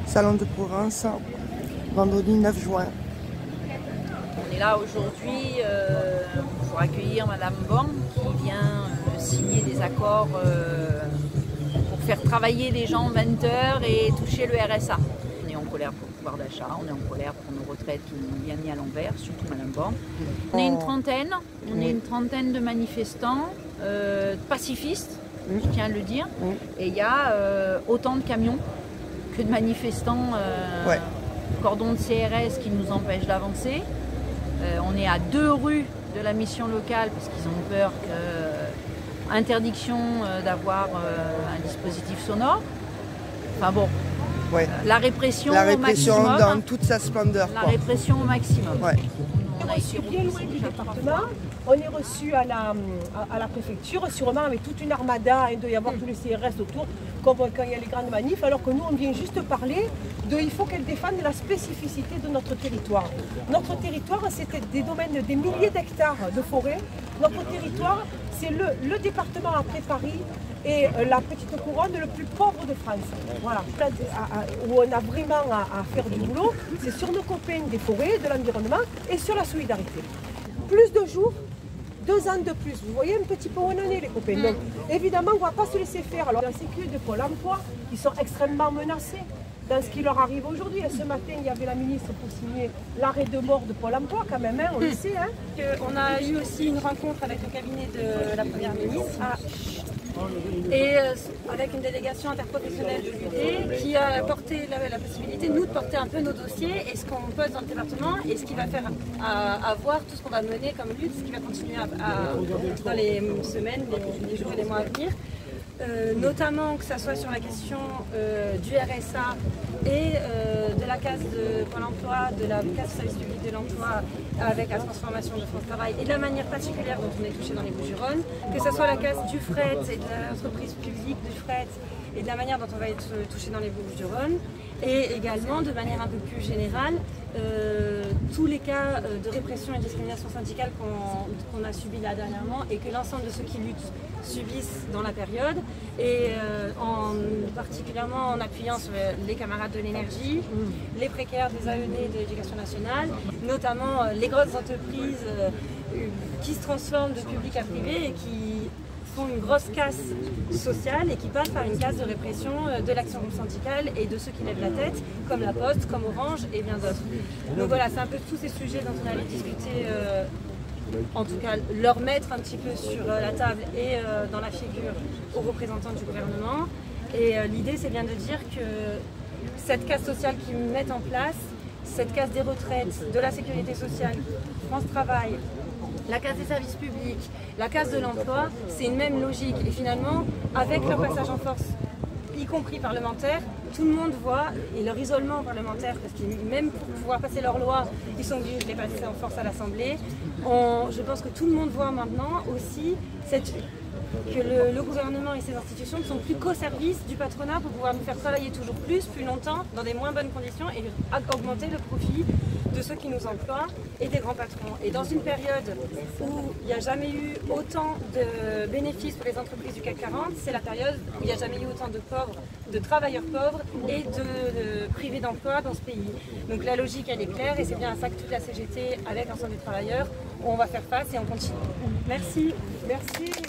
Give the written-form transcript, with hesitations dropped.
Salon de Provence, vendredi 9 juin. On est là aujourd'hui pour accueillir Madame Bon qui vient signer des accords pour faire travailler les gens 20 heures et toucher le RSA. On est en colère pour le pouvoir d'achat, on est en colère pour nos retraites qui nous viennent mis à l'envers, surtout Madame Bon. On est une trentaine de manifestants pacifistes, je tiens à le dire, et il y a autant de camions que de manifestants, cordon de CRS qui nous empêchent d'avancer. On est à 2 rues de la mission locale parce qu'ils ont peur que interdiction d'avoir un dispositif sonore. Enfin bon, la répression au maximum, dans toute sa splendeur. La répression au maximum. Ouais. On est reçu bien loin du département, on est reçu à la préfecture, sûrement avec toute une armada, il doit y avoir tous les CRS autour, comme quand il y a les grandes manifs, alors que nous on vient juste parler de il faut qu'elle défende la spécificité de notre territoire. Notre territoire, c'était des domaines, des milliers d'hectares de forêt. Notre territoire, c'est le département après Paris et la petite couronne le plus pauvre de France. Voilà, où on a vraiment à faire du boulot, c'est sur nos copains des forêts, de l'environnement et sur la solidarité. Plus de jours, 2 ans de plus. Vous voyez un petit peu où on en est les copains. Donc évidemment, on ne va pas se laisser faire. Alors la sécurité de Pôle emploi, ils sont extrêmement menacés dans ce qui leur arrive aujourd'hui. Ce matin, il y avait la ministre pour signer l'arrêt de mort de Pôle emploi quand même, on le sait. On a eu aussi une rencontre avec le cabinet de la Première ministre. Et avec une délégation interprofessionnelle de l'UD qui a porté la possibilité, nous, de porter un peu nos dossiers et ce qu'on pose dans le département et ce qui va faire à voir tout ce qu'on va mener comme lutte, ce qui va continuer dans les semaines, les jours et les mois à venir. Notamment que ça soit sur la question du RSA et de la case de Pôle emploi, de la case de service public de l'emploi avec la transformation de France Travail et de la manière particulière dont on est touché dans les Bouches-du-Rhône, que ce soit la case du fret et de l'entreprise publique du fret et de la manière dont on va être touché dans les Bouches-du-Rhône, et également de manière un peu plus générale tous les cas de répression et de discrimination syndicale qu'on a subis là dernièrement et que l'ensemble de ceux qui luttent subissent dans la période, et particulièrement en appuyant sur les camarades de l'énergie, les précaires des AED de l'éducation nationale, notamment les grosses entreprises qui se transforment de public à privé et qui font une grosse casse sociale et qui passent par une casse de répression de l'action syndicale et de ceux qui lèvent la tête, comme la Poste, comme Orange et bien d'autres. Donc voilà, c'est un peu tous ces sujets dont on allait discuter, en tout cas leur mettre un petit peu sur la table et dans la figure aux représentants du gouvernement. Et l'idée, c'est bien de dire que cette casse sociale qu'ils mettent en place, cette casse des retraites, de la sécurité sociale, France Travail, la casse des services publics, la casse de l'emploi, c'est une même logique. Et finalement, avec leur passage en force, y compris parlementaire, tout le monde voit, et leur isolement parlementaire, parce qu'ils même pour pouvoir passer leurs lois, ils sont obligés de les passer en force à l'Assemblée. Je pense que tout le monde voit maintenant aussi que le gouvernement et ses institutions ne sont plus qu'au service du patronat pour pouvoir nous faire travailler toujours plus longtemps, dans des moins bonnes conditions et augmenter le profit de ceux qui nous emploient et des grands patrons. Et dans une période où il n'y a jamais eu autant de bénéfices pour les entreprises du CAC 40, c'est la période où il n'y a jamais eu autant de pauvres, de travailleurs pauvres et de privés d'emploi dans ce pays. Donc la logique, elle est claire et c'est bien à ça que toute la CGT, avec l'ensemble des travailleurs, on va faire face et on continue. Merci. Merci.